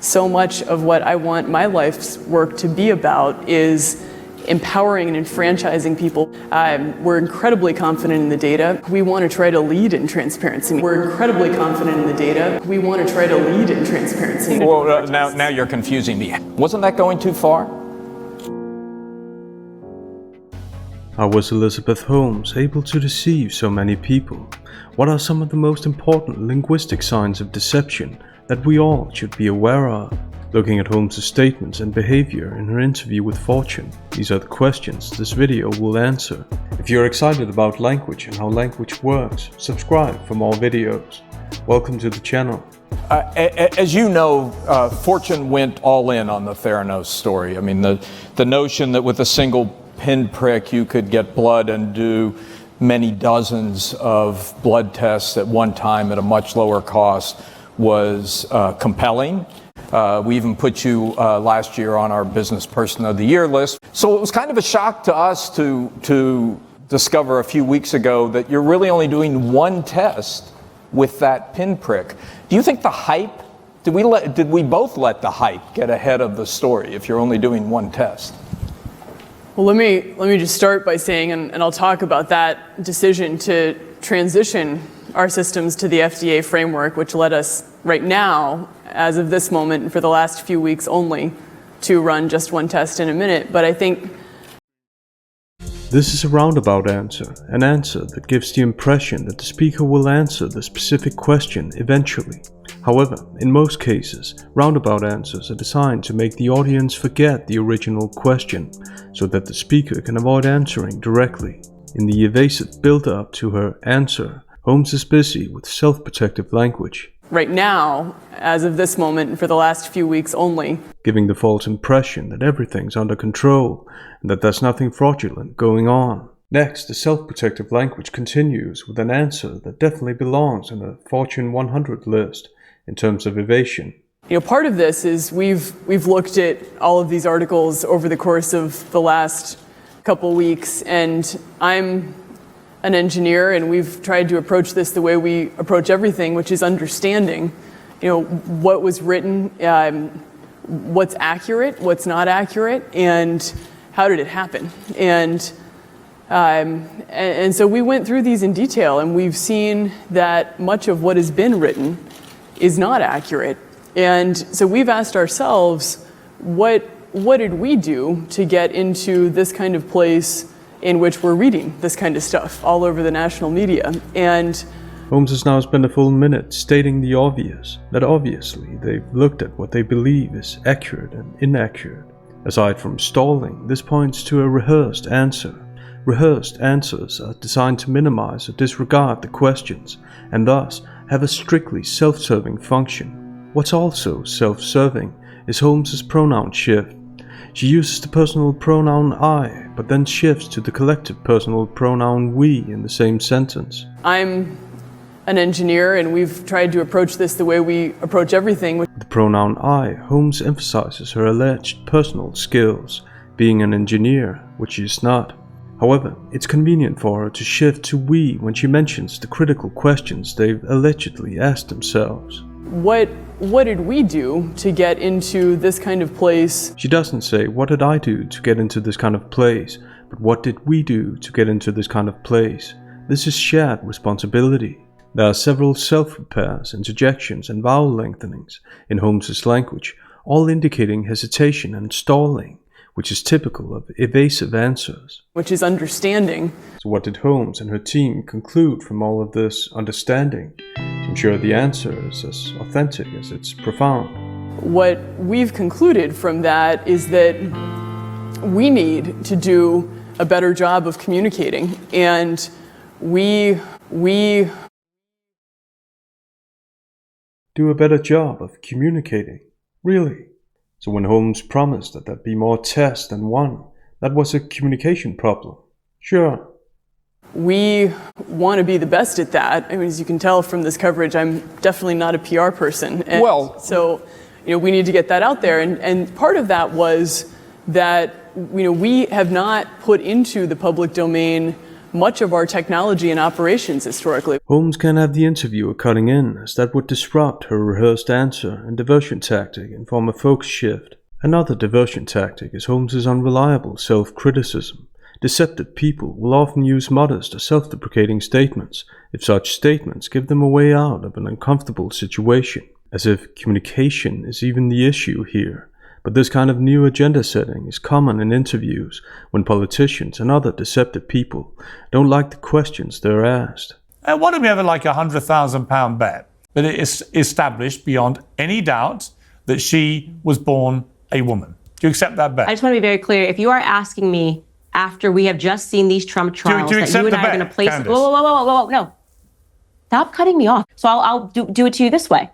So much of what I want my life's work to be about is empowering and enfranchising people. We're incredibly confident in the data. We want to try to lead in transparency. We're incredibly confident in the data. We want to try to lead in transparency. Well, now you're confusing me. Wasn't that going too far? How was Elizabeth Holmes able to deceive so many people? What are some of the most important linguistic signs of deception that we all should be aware of? Looking at Holmes' statements and behavior in her interview with Fortune, these are the questions this video will answer. If you're excited about language and how language works, subscribe for more videos. Welcome to the channel. As you know, Fortune went all in on the Theranos story. I mean, the notion that with a single pinprick you could get blood and do many dozens of blood tests at one time at a much lower cost was compelling. We even put you last year on our Business Person of the Year list. So it was kind of a shock to us to discover a few weeks ago that you're really only doing one test with that pinprick. Do you think the hype, did we both let the hype get ahead of the story if you're only doing one test? Well, let me just start by saying, and I'll talk about that decision to transition our systems to the FDA framework, which led us right now, as of this moment, and for the last few weeks only, to run just one test in a minute. But I think this is a roundabout answer, an answer that gives the impression that the speaker will answer the specific question eventually. However, in most cases, roundabout answers are designed to make the audience forget the original question, so that the speaker can avoid answering directly. In the evasive build-up to her answer, Holmes is busy with self-protective language. Right now, as of this moment, and for the last few weeks only, giving the false impression that everything's under control and that there's nothing fraudulent going on. Next, the self-protective language continues with an answer that definitely belongs on the Fortune 100 list in terms of evasion. You know, part of this is we've looked at all of these articles over the course of the last couple weeks, and I'm an engineer, and we've tried to approach this the way we approach everything, which is understanding, you know, what was written, what's accurate, what's not accurate, and how did it happen. And so we went through these in detail, and we've seen that much of what has been written is not accurate. And so we've asked ourselves, what did we do to get into this kind of place in which we're reading this kind of stuff all over the national media? And Holmes has now spent a full minute stating the obvious, that obviously they've looked at what they believe is accurate and inaccurate. Aside from stalling, this points to a rehearsed answer. Rehearsed answers are designed to minimize or disregard the questions, and thus have a strictly self-serving function. What's also self-serving is Holmes' pronoun shift. She uses the personal pronoun I, but then shifts to the collective personal pronoun we in the same sentence. I'm an engineer, and we've tried to approach this the way we approach everything. With the pronoun I, Holmes emphasizes her alleged personal skills, being an engineer, which she is not. However, it's convenient for her to shift to we when she mentions the critical questions they've allegedly asked themselves. What did we do to get into this kind of place? She doesn't say, what did I do to get into this kind of place, but what did we do to get into this kind of place? This is shared responsibility. There are several self-repairs, interjections, and vowel lengthenings in Holmes' language, all indicating hesitation and stalling, which is typical of evasive answers. Which is understanding. So what did Holmes and her team conclude from all of this understanding? I'm sure the answer is as authentic as it's profound. What we've concluded from that is that we need to do a better job of communicating, and we do a better job of communicating. Really? So when Holmes promised that there'd be more tests than one, that was a communication problem. Sure. We want to be the best at that. I mean, as you can tell from this coverage, I'm definitely not a PR person. And well, so, you know, we need to get that out there. And part of that was that, you know, we have not put into the public domain much of our technology and operations historically. Holmes can have the interviewer cutting in, as that would disrupt her rehearsed answer and diversion tactic and form a focus shift. Another diversion tactic is Holmes's unreliable self-criticism. Deceptive people will often use modest or self-deprecating statements if such statements give them a way out of an uncomfortable situation, as if communication is even the issue here. But this kind of new agenda setting is common in interviews when politicians and other deceptive people don't like the questions they're asked. What if we have like £100,000 bet that it is established beyond any doubt that she was born a woman? Do you accept that bet? I just want to be very clear. If you are asking me after we have just seen these Trump trials do you that you and I are going to place... Candace? Whoa, no. Stop cutting me off. So I'll do it to you this way.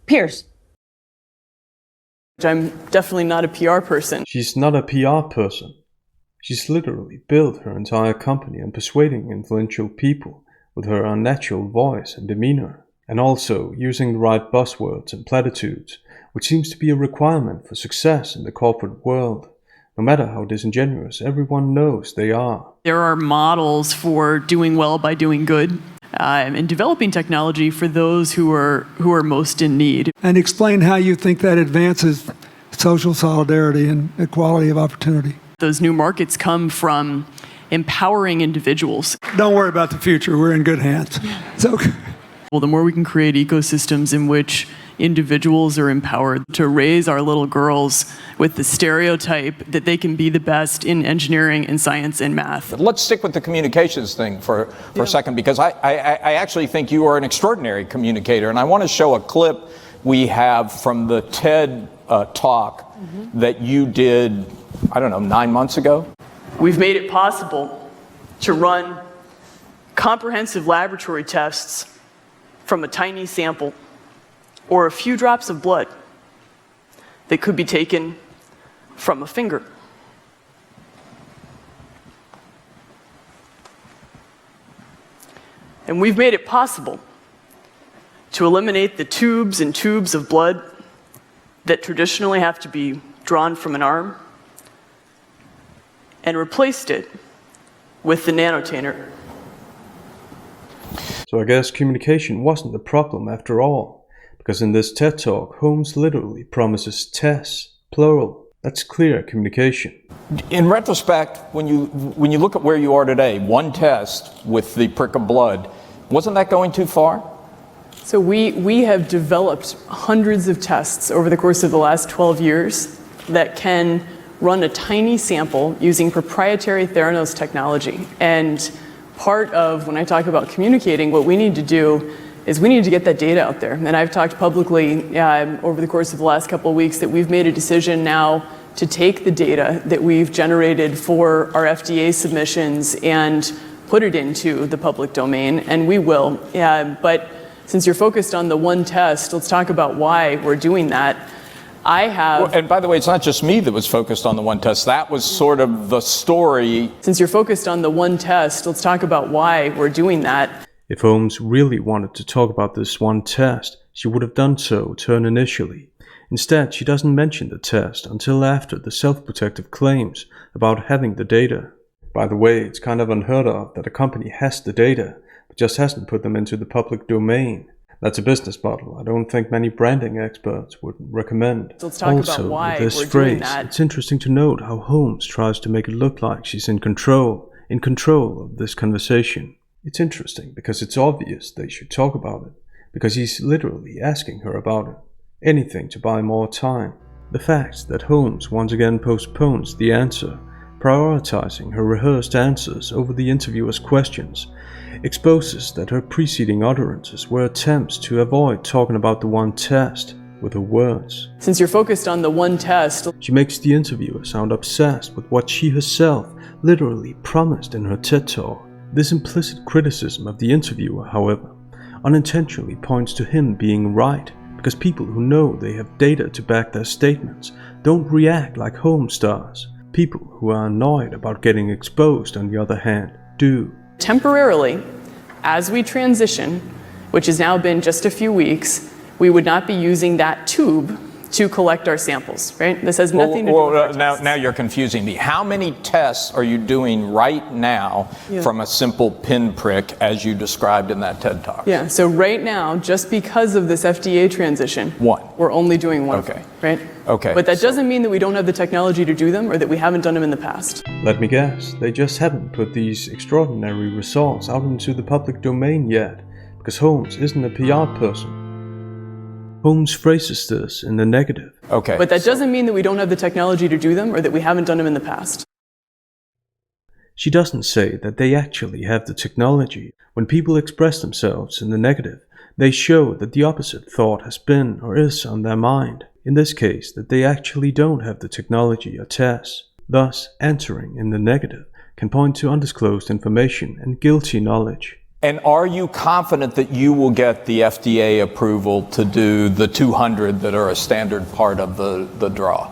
Piers. I'm definitely not a PR person. She's not a PR person. She's literally built her entire company on persuading influential people with her unnatural voice and demeanor, and also using the right buzzwords and platitudes, which seems to be a requirement for success in the corporate world. No matter how disingenuous everyone knows they are. There are models for doing well by doing good, and developing technology for those who are most in need. And explain how you think that advances social solidarity and equality of opportunity. Those new markets come from empowering individuals. Don't worry about the future. We're in good hands. So, Well, the more we can create ecosystems in which individuals are empowered to raise our little girls with the stereotype that they can be the best in engineering and science and math. Let's stick with the communications thing for a second, because I actually think you are an extraordinary communicator, and I want to show a clip we have from the TED talk that you did, 9 months ago. We've made it possible to run comprehensive laboratory tests from a tiny sample or a few drops of blood that could be taken from a finger. And we've made it possible to eliminate the tubes and tubes of blood that traditionally have to be drawn from an arm and replaced it with the nanotainer. So I guess communication wasn't the problem after all, because in this TED Talk, Holmes literally promises tests, plural. That's clear communication. In retrospect, when you look at where you are today, one test with the prick of blood, wasn't that going too far? So we have developed hundreds of tests over the course of the last 12 years that can run a tiny sample using proprietary Theranos technology. And part of when I talk about communicating, what we need to do is we need to get that data out there. And I've talked publicly over the course of the last couple of weeks that we've made a decision now to take the data that we've generated for our FDA submissions and put it into the public domain, and we will. But since you're focused on the one test, let's talk about why we're doing that. And by the way, it's not just me that was focused on the one test. That was sort of the story. Since you're focused on the one test, let's talk about why we're doing that. If Holmes really wanted to talk about this one test, she would have done so to her initially. Instead, she doesn't mention the test until after the self-protective claims about having the data. By the way, it's kind of unheard of that a company has the data, but just hasn't put them into the public domain. That's a business model I don't think many branding experts would recommend. So let's talk about why with this we're phrase, doing that. It's interesting to note how Holmes tries to make it look like she's in control of this conversation. It's interesting because it's obvious they should talk about it, because he's literally asking her about it. Anything to buy more time. The fact that Holmes once again postpones the answer, prioritizing her rehearsed answers over the interviewer's questions, exposes that her preceding utterances were attempts to avoid talking about the one test with her words. Since you're focused on the one test, she makes the interviewer sound obsessed with what she herself literally promised in her TED Talk. This implicit criticism of the interviewer, however, unintentionally points to him being right, because people who know they have data to back their statements don't react like Holmes does. People who are annoyed about getting exposed, on the other hand, do. temporarily, as we transition, which has now been just a few weeks, we would not be using that tube to collect our samples, right? This has nothing to do with our tests. Now you're confusing me. How many tests are you doing right now from a simple pinprick as you described in that TED Talk? Yeah, so right now, just because of this FDA transition, we're only doing one of them, right? Okay. But that doesn't mean that we don't have the technology to do them or that we haven't done them in the past. Let me guess, they just haven't put these extraordinary results out into the public domain yet, because Holmes isn't a PR person. Holmes phrases this in the negative. Okay. But that doesn't mean that we don't have the technology to do them or that we haven't done them in the past. She doesn't say that they actually have the technology. When people express themselves in the negative, they show that the opposite thought has been or is on their mind. In this case, that they actually don't have the technology or tests. Thus, answering in the negative can point to undisclosed information and guilty knowledge. And are you confident that you will get the FDA approval to do the 200 that are a standard part of the draw?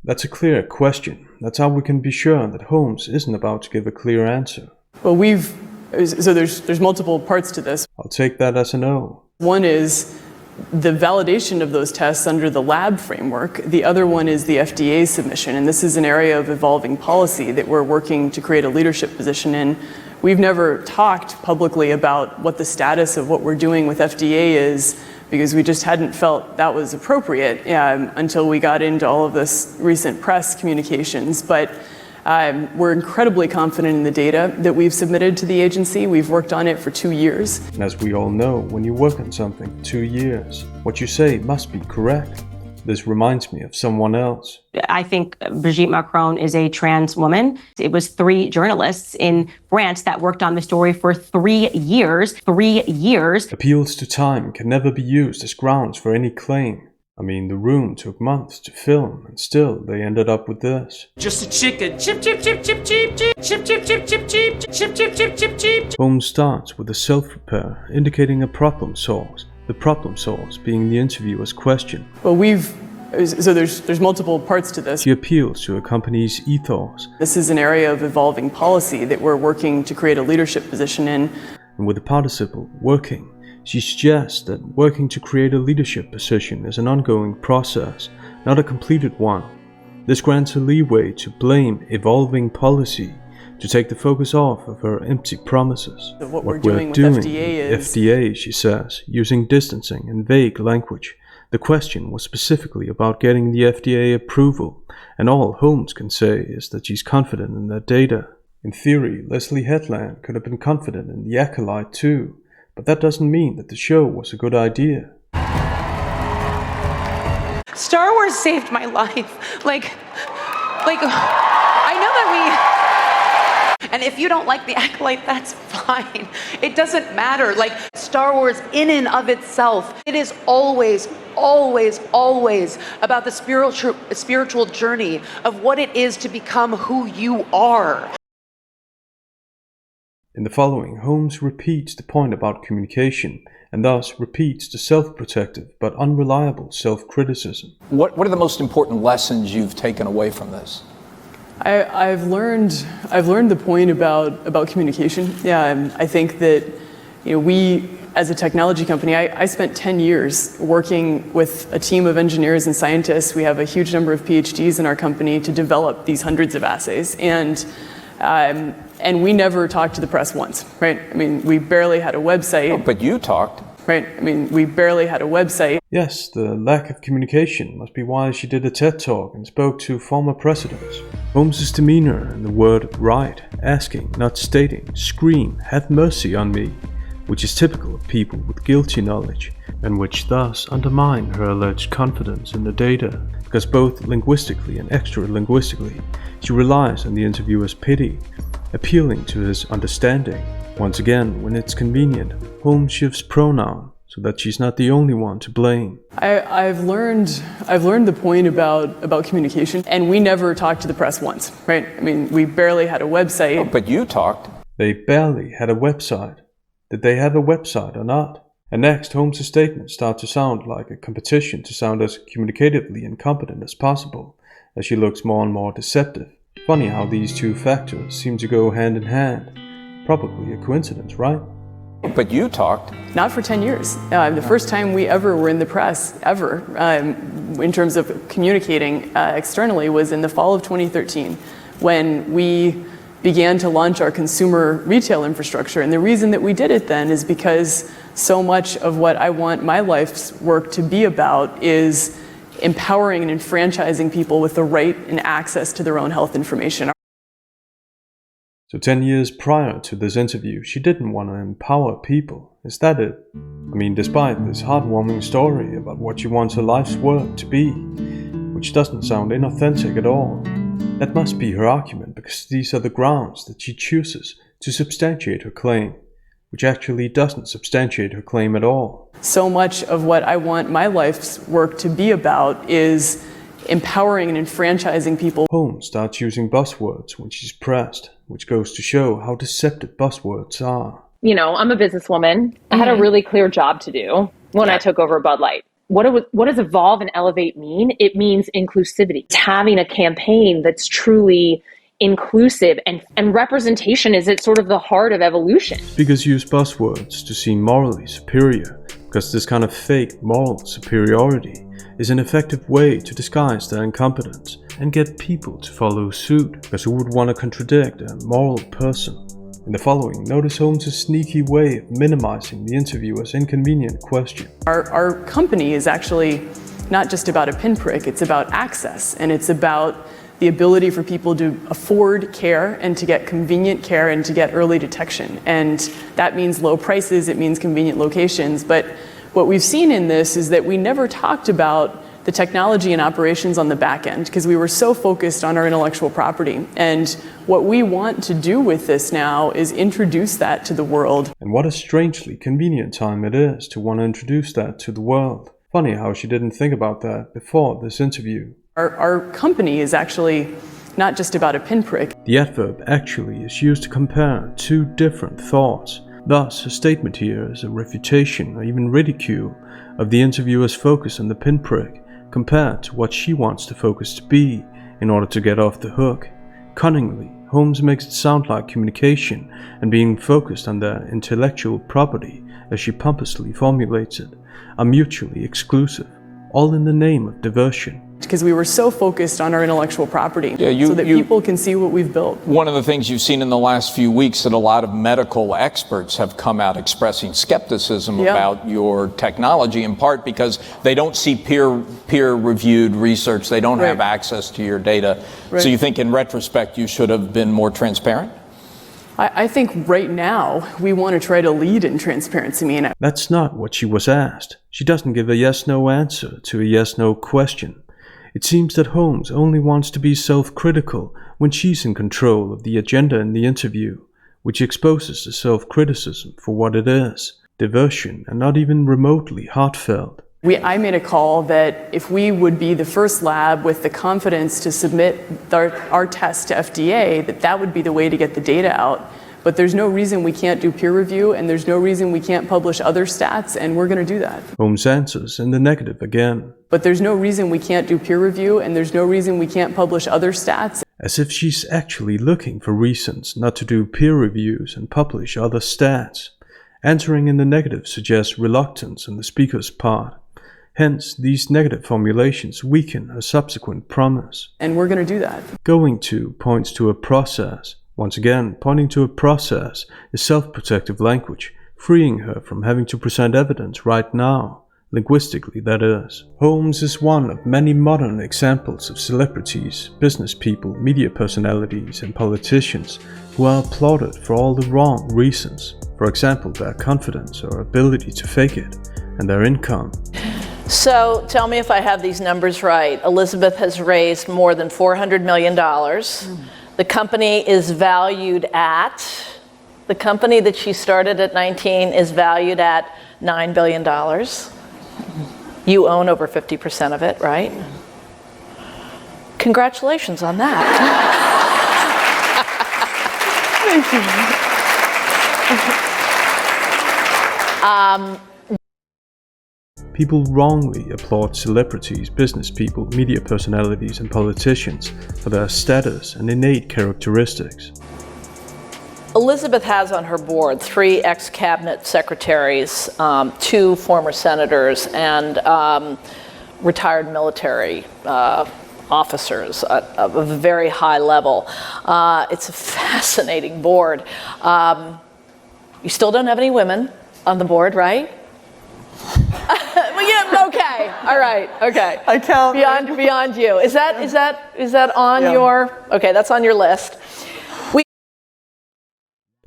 That's a clear question. That's how we can be sure that Holmes isn't about to give a clear answer. Well, there's multiple parts to this. I'll take that as a no. One is the validation of those tests under the lab framework. The other one is the FDA submission, and this is an area of evolving policy that we're working to create a leadership position in. We've never talked publicly about what the status of what we're doing with FDA is, because we just hadn't felt that was appropriate until we got into all of this recent press communications. But we're incredibly confident in the data that we've submitted to the agency. We've worked on it for 2 years. And as we all know, when you work on something for 2 years, what you say must be correct. This reminds me of someone else. I think Brigitte Macron is a trans woman. It was 3 journalists in France that worked on the story for 3 years. 3 years. Appeals to time can never be used as grounds for any claim. I mean, The Room took months to film, and still they ended up with this. Just a chicken. Chip, chip, chip, chip, chip, chip, chip, chip, chip, chip, chip, chip, chip, chip, chip, chip. Holmes starts with a self-repair, indicating a problem source. The problem source being the interviewer's question. Well, there's multiple parts to this. She appeals to a company's ethos. This is an area of evolving policy that we're working to create a leadership position in. And with the participle working, she suggests that working to create a leadership position is an ongoing process, not a completed one. This grants her leeway to blame evolving policy, to take the focus off of her empty promises. So what we're doing with FDA is... FDA, she says, using distancing and vague language. The question was specifically about getting the FDA approval, and all Holmes can say is that she's confident in their data. In theory, Leslie Headland could have been confident in the Acolyte too, but that doesn't mean that the show was a good idea. Star Wars saved my life. Like, I know that and if you don't like the Acolyte, that's fine. It doesn't matter. Like, Star Wars in and of itself, it is always, always, always about the spiritual journey of what it is to become who you are. In the following, Holmes repeats the point about communication, and thus repeats the self-protective but unreliable self-criticism. What are the most important lessons you've taken away from this? I've learned the point about communication. Yeah, I think that we, as a technology company, I spent 10 years working with a team of engineers and scientists. We have a huge number of PhDs in our company to develop these hundreds of assays, and we never talked to the press once, right? I mean, we barely had a website. Oh, but you talked. Right, I mean, we barely had a website. Yes, the lack of communication must be why she did a TED Talk and spoke to former presidents. Holmes' demeanor and the word right, asking, not stating, scream, have mercy on me, which is typical of people with guilty knowledge, and which thus undermine her alleged confidence in the data, because both linguistically and extra-linguistically, she relies on the interviewer's pity, appealing to his understanding. Once again, when it's convenient, Holmes shifts pronoun so that she's not the only one to blame. I've learned the point about communication, and we never talked to the press once, right? I mean, we barely had a website. Oh, but you talked. They barely had a website. Did they have a website or not? And next, Holmes' statements start to sound like a competition to sound as communicatively incompetent as possible, as she looks more and more deceptive. Funny how these two factors seem to go hand in hand. Probably a coincidence, right? But you talked. Not for 10 years. The first time we ever were in the press, ever, in terms of communicating externally, was in the fall of 2013, when we began to launch our consumer retail infrastructure. And the reason that we did it then is because so much of what I want my life's work to be about is empowering and enfranchising people with the right and access to their own health information. So 10 years prior to this interview, she didn't want to empower people. Is that it? I mean, despite this heartwarming story about what she wants her life's work to be, which doesn't sound inauthentic at all, that must be her argument, because these are the grounds that she chooses to substantiate her claim, which actually doesn't substantiate her claim at all. So much of what I want my life's work to be about is empowering and enfranchising people. Holmes starts using buzzwords when she's pressed, which goes to show how deceptive buzzwords are. You know, I'm a businesswoman. I had a really clear job to do when I took over Bud Light. What does evolve and elevate mean? It means inclusivity. It's having a campaign that's truly inclusive, and representation is at sort of the heart of evolution. Speakers use buzzwords to seem morally superior, because this kind of fake moral superiority is an effective way to disguise their incompetence and get people to follow suit, because who would want to contradict a moral person? In the following, notice Holmes' sneaky way of minimizing the interviewer's inconvenient question. Our company is actually not just about a pinprick, it's about access, and it's about the ability for people to afford care and to get convenient care and to get early detection. And that means low prices, it means convenient locations. But what we've seen in this is that we never talked about the technology and operations on the back end, because we were so focused on our intellectual property. And what we want to do with this now is introduce that to the world. And what a strangely convenient time it is to want to introduce that to the world. Funny how she didn't think about that before this interview. Our company is actually not just about a pinprick. The adverb actually is used to compare two different thoughts. Thus, her statement here is a refutation or even ridicule of the interviewer's focus on the pinprick compared to what she wants the focus to be in order to get off the hook. Cunningly, Holmes makes it sound like communication and being focused on their intellectual property, as she pompously formulates it, are mutually exclusive, all in the name of diversion. Because we were so focused on our intellectual property so that people can see what we've built. One of the things you've seen in the last few weeks that a lot of medical experts have come out expressing skepticism about your technology, in part because they don't see peer-reviewed research, they don't have access to your data. So you think in retrospect you should have been more transparent? I think right now we want to try to lead in transparency. That's not what she was asked. She doesn't give a yes-no answer to a yes-no question. It seems that Holmes only wants to be self-critical when she's in control of the agenda in the interview, which exposes the self-criticism for what it is, diversion and not even remotely heartfelt. I made a call that if we would be the first lab with the confidence to submit our test to FDA, that would be the way to get the data out. But there's no reason we can't do peer review, and there's no reason we can't publish other stats, and we're going to do that. Holmes answers in the negative again. But there's no reason we can't do peer review, and there's no reason we can't publish other stats. As if she's actually looking for reasons not to do peer reviews and publish other stats. Answering in the negative suggests reluctance on the speaker's part. Hence, these negative formulations weaken her subsequent promise. And we're going to do that. Going to points to a process. Once again, pointing to a process is self-protective language, freeing her from having to present evidence right now. Linguistically, that is. Holmes is one of many modern examples of celebrities, business people, media personalities, and politicians who are applauded for all the wrong reasons. For example, their confidence or ability to fake it, and their income. So tell me if I have these numbers right. Elizabeth has raised more than $400 million. The company is valued at, the company that she started at 19 is valued at $9 billion. You own over 50% of it, right? Congratulations on that. Thank you. People wrongly applaud celebrities, business people, media personalities, and politicians for their status and innate characteristics. Elizabeth has on her board 3 ex-cabinet secretaries, 2 former senators, and retired military officers of a very high level. It's a fascinating board. You still don't have any women on the board, right? Well, yeah, okay, all right, okay. I count. Beyond you. Is that on your? Okay, that's on your list.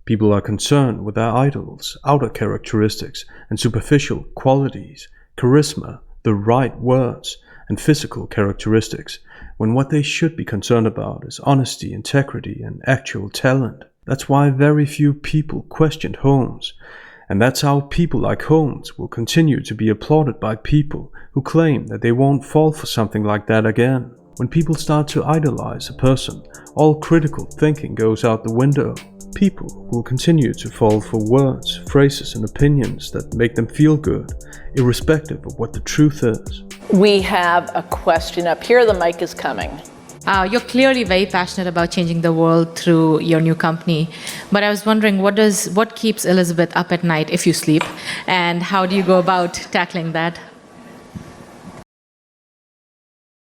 People are concerned with their idols' outer characteristics and superficial qualities, charisma, the right words, and physical characteristics, when what they should be concerned about is honesty, integrity, and actual talent. That's why very few people questioned Holmes, and that's how people like Holmes will continue to be applauded by people who claim that they won't fall for something like that again. When people start to idolize a person, all critical thinking goes out the window. People will continue to fall for words, phrases, and opinions that make them feel good, irrespective of what the truth is. We have a question up here. The mic is coming. You're clearly very passionate about changing the world through your new company, but I was wondering what keeps Elizabeth up at night if you sleep, and how do you go about tackling that?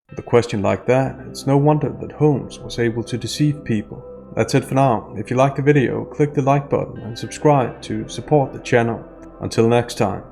With a question like that, it's no wonder that Holmes was able to deceive people. That's it for now. If you liked the video, click the like button and subscribe to support the channel. Until next time.